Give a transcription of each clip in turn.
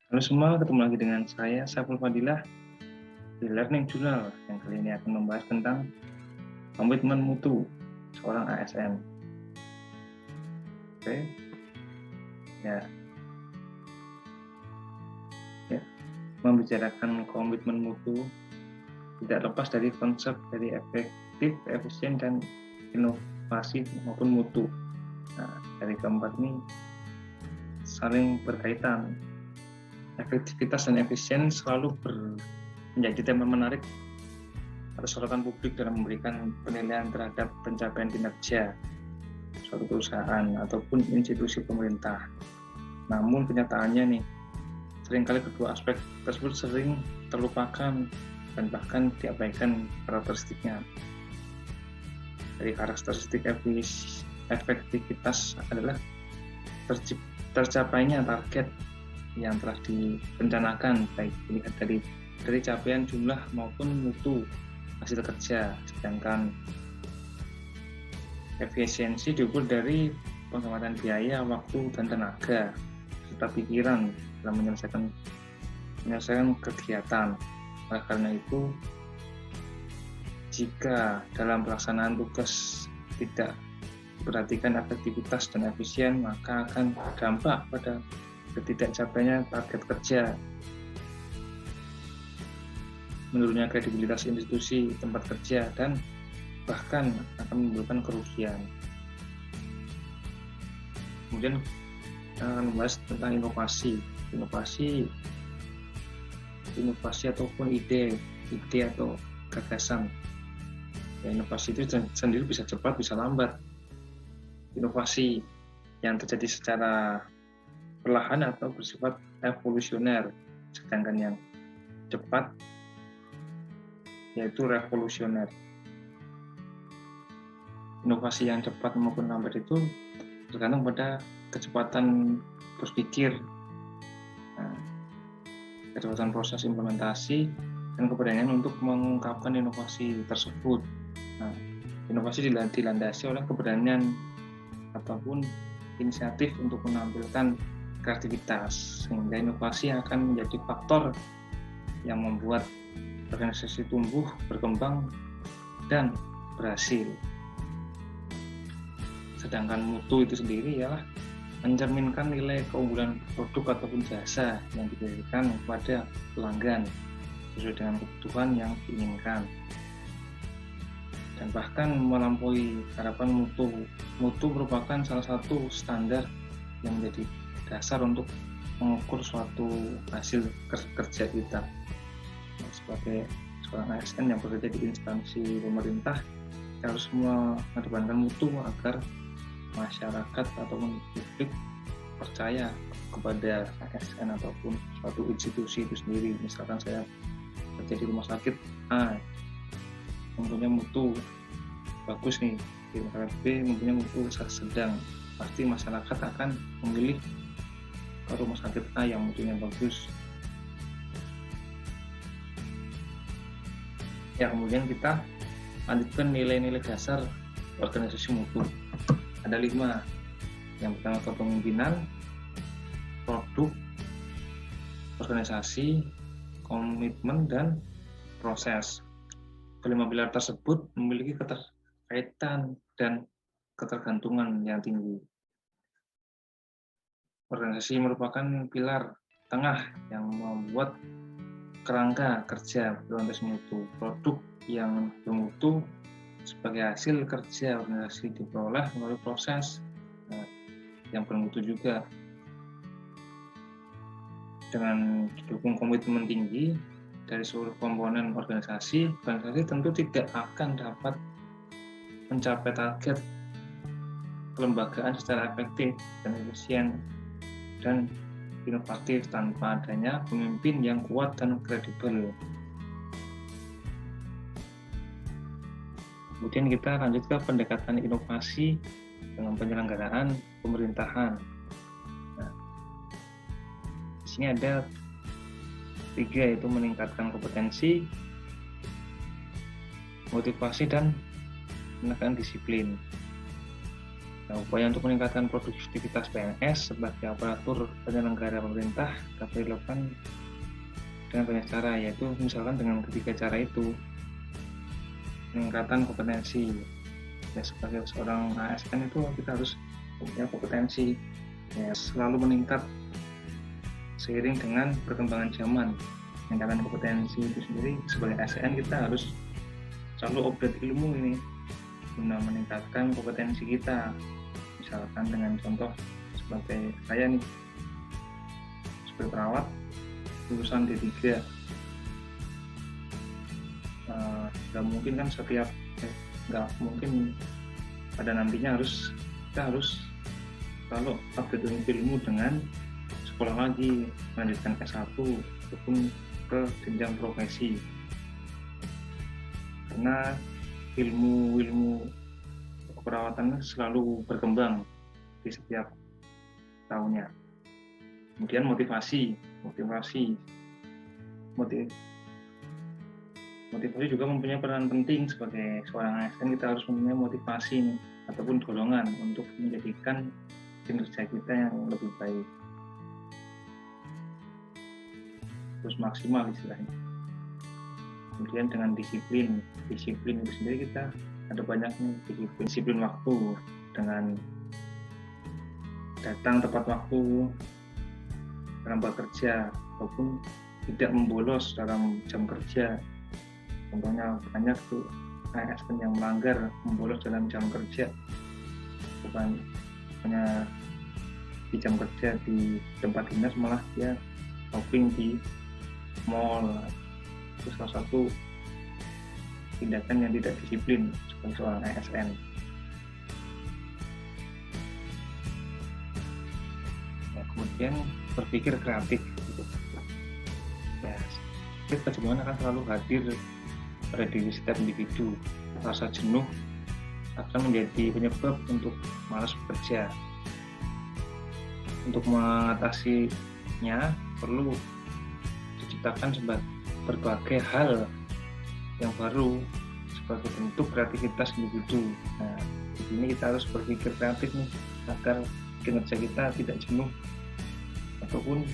Halo semua, ketemu lagi dengan saya, Saiful Fadilah, di Learning Journal, yang kali ini akan membahas tentang komitmen mutu seorang ASN. Oke, ya, membicarakan komitmen mutu tidak lepas dari konsep dari efektif, efisien, dan inovasi maupun mutu. Nah, dari keempat ini saling berkaitan. Efektivitas dan efisien selalu menjadi tema menarik atau sorotan publik dalam memberikan penilaian terhadap pencapaian kinerja suatu perusahaan ataupun institusi pemerintah. Namun kenyataannya nih, seringkali kedua aspek tersebut sering terlupakan dan bahkan diabaikan karakteristiknya. Dari karakteristik efektivitas adalah tercapainya target yang telah direncanakan, baik dilihat dari capaian jumlah maupun mutu hasil kerja. Sedangkan efisiensi diukur dari penghematan biaya, waktu, dan tenaga serta pikiran dalam menyelesaikan kegiatan. Oleh karena itu, jika dalam pelaksanaan tugas tidak diperhatikan efektivitas dan efisien, maka akan berdampak pada ketidakcapaiannya target kerja, menurunnya kredibilitas institusi tempat kerja, dan bahkan akan menimbulkan kerugian. Kemudian kita akan membahas tentang inovasi ataupun ide atau gagasan. Ya, inovasi itu sendiri bisa cepat, bisa lambat. Inovasi yang terjadi secara perlahan atau bersifat evolusioner, sedangkan yang cepat yaitu revolusioner. Inovasi yang cepat maupun lambat itu tergantung pada kecepatan berpikir, kecepatan proses implementasi, dan keberanian untuk mengungkapkan inovasi tersebut. Nah, inovasi dilandasi oleh keberanian ataupun inisiatif untuk menampilkan kreativitas, sehingga inovasi akan menjadi faktor yang membuat organisasi tumbuh, berkembang, dan berhasil. Sedangkan mutu itu sendiri ialah mencerminkan nilai keunggulan produk ataupun jasa yang diberikan kepada pelanggan sesuai dengan kebutuhan yang diinginkan, dan bahkan melampaui harapan mutu. Mutu merupakan salah satu standar yang menjadi dasar untuk mengukur suatu hasil kerja kita. Sebagai seorang ASN yang bekerja di instansi pemerintah, kita harus mengedepankan mutu agar masyarakat ataupun publik percaya kepada ASN ataupun suatu institusi itu sendiri. Misalkan saya kerja di rumah sakit A, mempunyai mutu bagus nih, di rumah sakit B mempunyai mutu sedang, pasti masyarakat akan memilih ke rumah sakit A yang mutunya bagus. Ya, kemudian kita lanjutkan nilai-nilai dasar organisasi mutu. Ada 5. Yang pertama kepemimpinan, produk, organisasi, komitmen, dan proses. Kelima pilar tersebut memiliki keterkaitan dan ketergantungan yang tinggi. Organisasi merupakan pilar tengah yang membuat kerangka kerja berorientasi mutu. Produk yang bermutu sebagai hasil kerja organisasi diperoleh melalui proses yang bermutu juga. Dengan didukung komitmen tinggi dari seluruh komponen organisasi tentu tidak akan dapat mencapai target kelembagaan secara efektif dan efisien dan inovatif tanpa adanya pemimpin yang kuat dan kredibel. Kemudian kita lanjut ke pendekatan inovasi dalam penyelenggaraan pemerintahan. Nah, di sini ada 3, yaitu meningkatkan kompetensi, motivasi, dan menegakkan disiplin. Nah, upaya untuk meningkatkan produktivitas PNS sebagai aparatur penyelenggara pemerintah dapat dilakukan dengan banyak cara, yaitu misalkan dengan ketiga cara itu. Peningkatan kompetensi, ya sebagai seorang ASN itu kita harus punya kompetensi ya, selalu meningkat seiring dengan perkembangan zaman. Peningkatan kompetensi itu sendiri sebagai ASN kita harus selalu update ilmu ini guna meningkatkan kompetensi kita. Misalkan dengan contoh sebagai saya nih, sebagai perawat lulusan D3, nggak mungkin kan nggak mungkin pada nantinya kita harus selalu update ilmu dengan sekolah lagi, melanjutkan S1 ataupun ke jenjang profesi, karena ilmu keperawatan selalu berkembang di setiap tahunnya. Kemudian motivasi juga mempunyai peran penting. Sebagai seorang ASN kita harus mempunyai motivasi ataupun dorongan untuk menjadikan kinerja kita yang lebih baik, terus maksimal istilahnya. Kemudian dengan disiplin itu sendiri kita ada banyak nih, disiplin waktu dengan datang tepat waktu dalam bekerja ataupun tidak membolos dalam jam kerja. Contohnya banyak tuh ASN yang melanggar, membolos dalam jam kerja, bukan hanya di jam kerja di tempat dinas, malah dia shopping di mall. Itu salah satu tindakan yang tidak disiplin sebagai seorang ASN. Nah, kemudian berpikir kreatif gitu. Ya, kejenuhan akan selalu hadir pada diri setiap individu. Rasa jenuh akan menjadi penyebab untuk malas bekerja. Untuk mengatasinya perlu diciptakan berbagai hal yang baru sebagai bentuk kreativitas individu. Nah, di sini kita harus berpikir kreatif nih agar kinerja kita tidak jenuh ataupun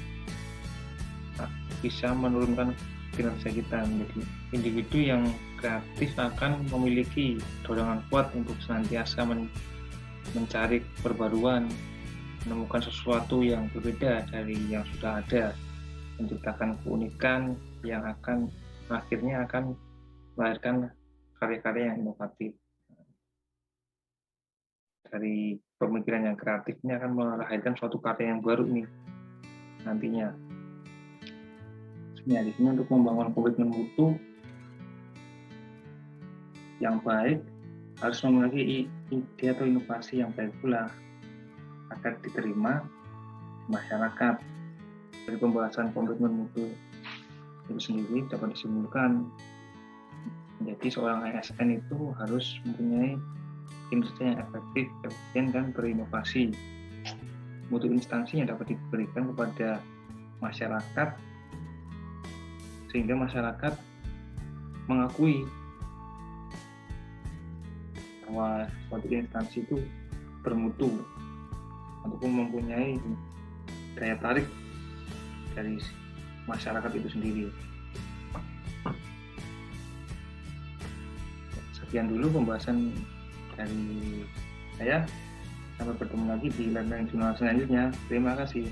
bisa menurunkan kinerja kita. Menjadi individu yang kreatif akan memiliki dorongan kuat untuk senantiasa mencari perbaruan, menemukan sesuatu yang berbeda dari yang sudah ada, menciptakan keunikan yang akhirnya akan melahirkan karya-karya yang inovatif. Dari pemikiran yang kreatif ini akan melahirkan suatu karya yang baru nih nantinya. Nah, di sini untuk membangun komitmen mutu yang baik harus memiliki ide atau inovasi yang baik pula agar diterima masyarakat. Dari pembahasan komitmen mutu itu sendiri dapat disimpulkan menjadi seorang ASN itu harus mempunyai kinerja yang efektif, efisien, dan berinovasi. Mutu instansi yang dapat diberikan kepada masyarakat sehingga masyarakat mengakui bahwa suatu instansi itu bermutu ataupun mempunyai daya tarik dari masyarakat itu sendiri. Sekian dulu pembahasan dari saya. Sampai bertemu lagi di lain jurnal selanjutnya. Terima kasih.